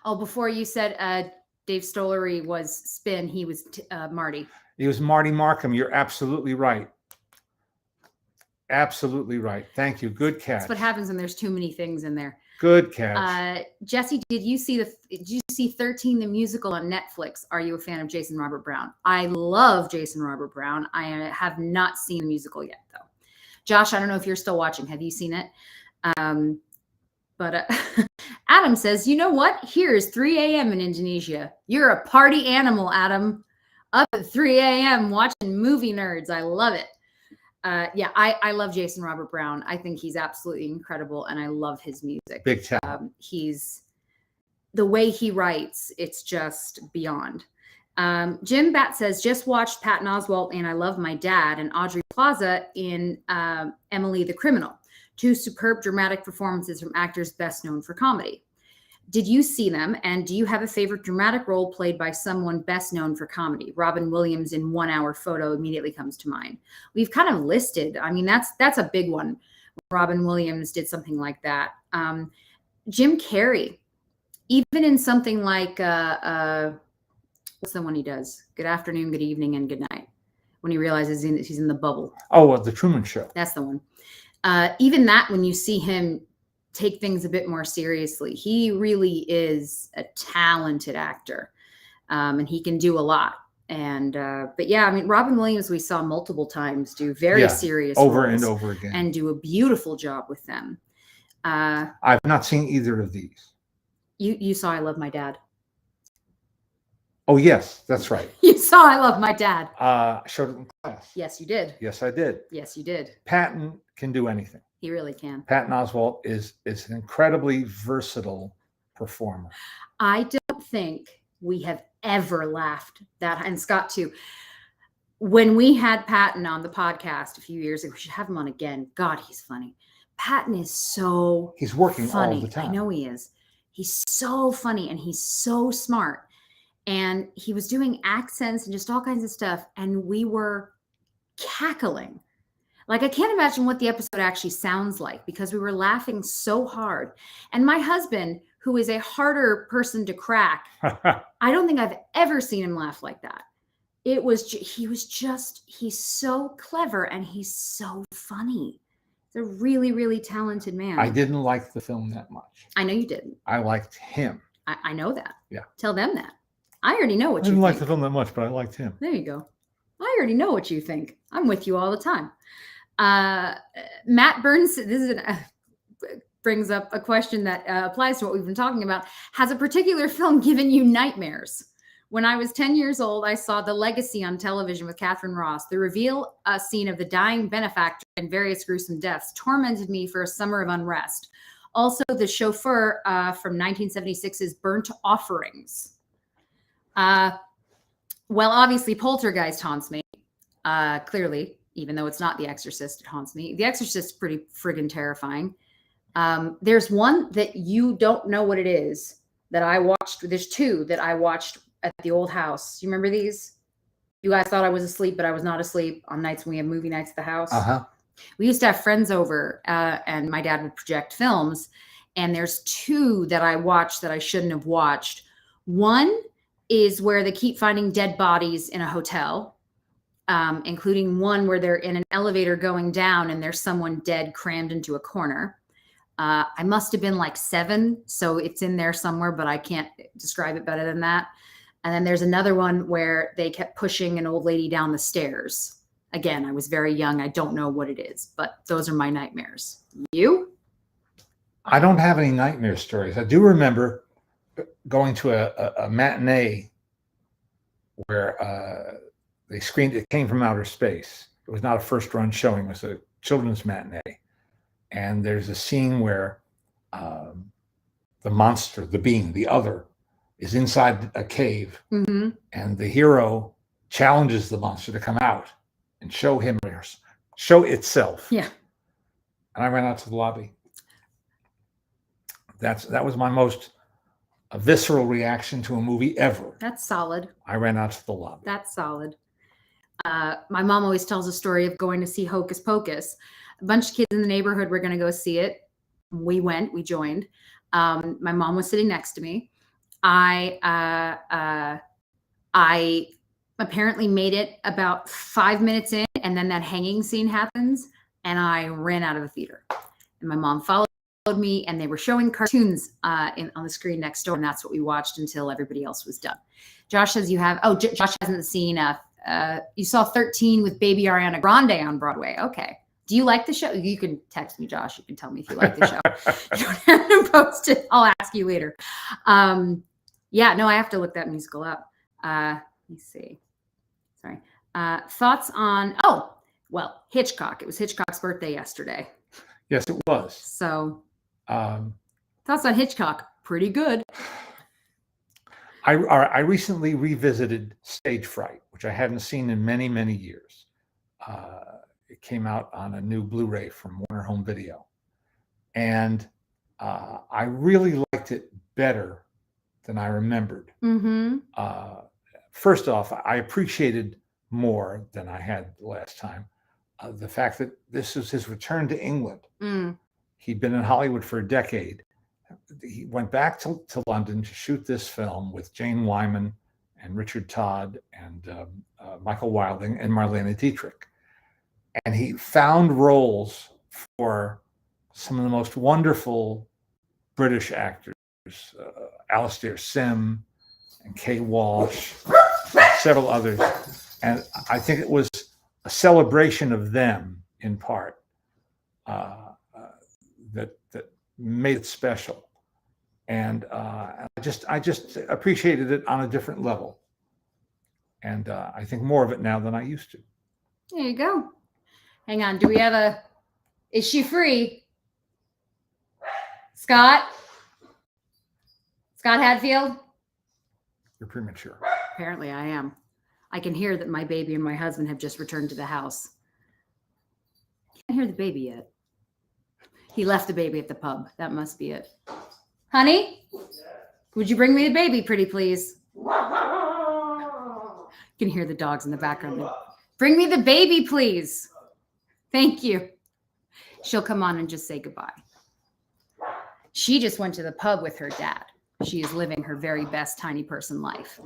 Oh, before you said Dave Stollery was Spin, he was Marty. He was Marty Markham. You're absolutely right. Absolutely right. Thank you. Good catch. That's what happens when there's too many things in there. Good catch. Jesse, did you see 13 the musical on Netflix? Are you a fan of Jason Robert Brown? I love Jason Robert Brown. I have not seen the musical yet, though. Josh, I don't know if you're still watching. Have you seen it? But Adam says, you know what? Here is 3 a.m. in Indonesia. You're a party animal, Adam. Up at 3 a.m. watching movie nerds. I love it. I love Jason Robert Brown. I think he's absolutely incredible, and I love his music. Big talent. He's the way he writes, it's just beyond. Jim Bat says, just watched Patton Oswalt and I Love My Dad and Audrey Plaza in Emily the Criminal. Two superb dramatic performances from actors best known for comedy. Did you see them? And do you have a favorite dramatic role played by someone best known for comedy? Robin Williams in 1 Hour Photo immediately comes to mind. We've kind of listed. I mean, that's a big one. Robin Williams did something like that. Jim Carrey, even in something like what's the one he does? Good afternoon, good evening, and good night. When he realizes he's in the bubble. Oh, The Truman Show. That's the one. Even that, when you see him take things a bit more seriously, he really is a talented actor, and he can do a lot. And but yeah, I mean, Robin Williams, we saw multiple times do very serious over roles and over again, and do a beautiful job with them. I've not seen either of these. You saw I Love My Dad. Oh yes, that's right. You saw I Love My Dad. I showed it in class. Yes, you did. Yes, I did. Yes, you did. Patton can do anything. He really can. Patton Oswalt is an incredibly versatile performer. I don't think we have ever laughed that, and Scott too. When we had Patton on the podcast a few years ago, we should have him on again. God, he's funny. Patton is so he's working funny. all the time. I know he is. He's so funny and he's so smart. And he was doing accents and just all kinds of stuff. And we were cackling. Like, I can't imagine what the episode actually sounds like because we were laughing so hard. And my husband, who is a harder person to crack, I don't think I've ever seen him laugh like that. He's so clever and he's so funny. He's a really, really talented man. I didn't like the film that much. I know you didn't. I liked him. I know that. Yeah. Tell them that. I already know what you think. I didn't like the film that much, but I liked him. There you go. I already know what you think. I'm with you all the time. Matt Burns, brings up a question that applies to what we've been talking about. Has a particular film given you nightmares? When I was 10 years old, I saw The Legacy on television with Catherine Ross. The reveal scene of the dying benefactor and various gruesome deaths tormented me for a summer of unrest. Also, The Chauffeur from 1976's Burnt Offerings. Well, obviously, Poltergeist haunts me, clearly, even though it's not The Exorcist, it haunts me. The Exorcist is pretty friggin' terrifying. There's one that you don't know what it is that I watched. There's two that I watched at the old house. You remember these? You guys thought I was asleep, but I was not asleep on nights when we have movie nights at the house. Uh-huh. We used to have friends over, and my dad would project films. And there's two that I watched that I shouldn't have watched. One is where they keep finding dead bodies in a hotel, including one where they're in an elevator going down and there's someone dead crammed into a corner. I must have been like 7, so it's in there somewhere, but I can't describe it better than that. And then there's another one where they kept pushing an old lady down the stairs. Again, I was very young. I don't know what it is, but those are my nightmares. You? I don't have any nightmare stories. I do remember going to a matinee where they screened It Came from Outer Space. It was not a first run showing. It was a children's matinee. And there's a scene where the monster, the being, the other, is inside a cave, and the hero challenges the monster to come out and show itself. Yeah. And I ran out to the lobby. That was my most visceral reaction to a movie ever. That's solid. I ran out to the lobby. That's solid. My mom always tells a story of going to see Hocus Pocus. A bunch of kids in the neighborhood were going to go see it. We went, we joined. My mom was sitting next to me. I apparently made it about 5 minutes in, and then that hanging scene happens, and I ran out of the theater. And my mom followed me, and they were showing cartoons on the screen next door, and that's what we watched until everybody else was done. Josh says Josh hasn't seen you saw 13 with baby Ariana Grande on Broadway. Okay. Do you like the show? You can text me, Josh. You can tell me if you like the show. You don't have to post it. I'll ask you later. Yeah, no, I have to look that musical up. Let me see. Sorry. Thoughts on, Hitchcock. It was Hitchcock's birthday yesterday. Yes, it was. So thoughts on Hitchcock? Pretty good. I recently revisited Stage Fright, which I hadn't seen in many, many years. It came out on a new Blu-ray from Warner Home Video. And I really liked it better than I remembered. First off, I appreciated more than I had the last time the fact that this was his return to England. He'd been in Hollywood for a decade. he went back to London to shoot this film with Jane Wyman and Richard Todd and Michael Wilding and Marlene Dietrich. And he found roles for some of the most wonderful British actors, Alastair Sim and Kay Walsh, several others. And I think it was a celebration of them in part that made it special. And I just appreciated it on a different level. And I think more of it now than I used to. There you go. Hang on. Do we have is she free? Scott Hadfield? You're premature. Apparently I am. I can hear that my baby and my husband have just returned to the house. Can't hear the baby yet. He left the baby at the pub. That must be it. Honey, would you bring me the baby, pretty please? You can hear the dogs in the background. Bring me the baby, please. Thank you. She'll come on and just say goodbye. She just went to the pub with her dad. She is living her very best tiny person life.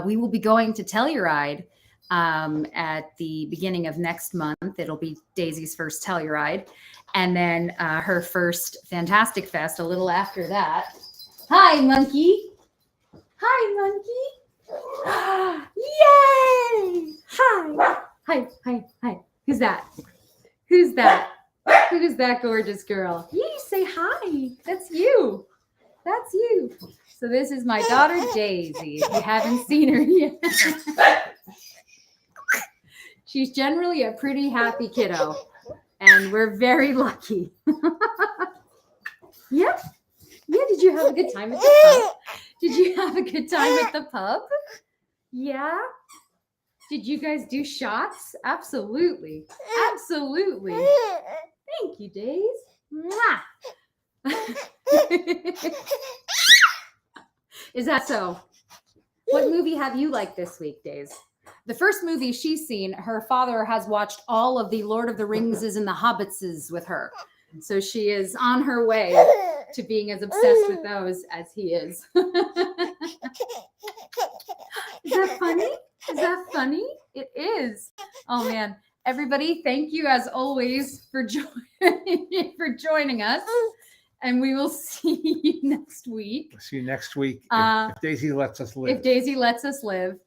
We will be going to Telluride at the beginning of next month. It'll be Daisy's first Telluride. And then her first Fantastic Fest a little after that. Hi, monkey. Hi, monkey. Yay! Hi. Hi, hi, hi. Who's that? Who's that? Who's that gorgeous girl? You say hi. That's you. That's you. So this is my daughter, Daisy, if you haven't seen her yet. She's generally a pretty happy kiddo, and we're very lucky. Yep. Yeah, did you have a good time at the pub? Did you have a good time at the pub? Yeah? Did you guys do shots? Absolutely. Absolutely. Thank you, Days. Mwah. Is that so? What movie have you liked this week, Days? The first movie she's seen, her father has watched all of the Lord of the Ringses and the Hobbitses with her. So she is on her way to being as obsessed with those as he is. Is that funny? Is that funny? It is. Oh, man. Everybody, thank you as always for joining us. And we will see you next week. We'll see you next week if Daisy lets us live. If Daisy lets us live.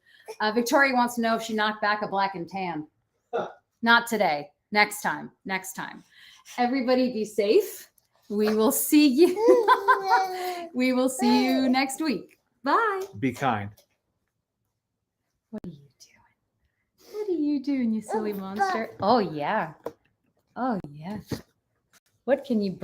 Victoria wants to know if she knocked back a black and tan. Not today. Next time. Next time. Everybody be safe. We will see you. We will see you next week. Bye. Be kind. What are you doing? What are you doing, you silly monster? Oh, yeah. Oh, yeah. What can you bring?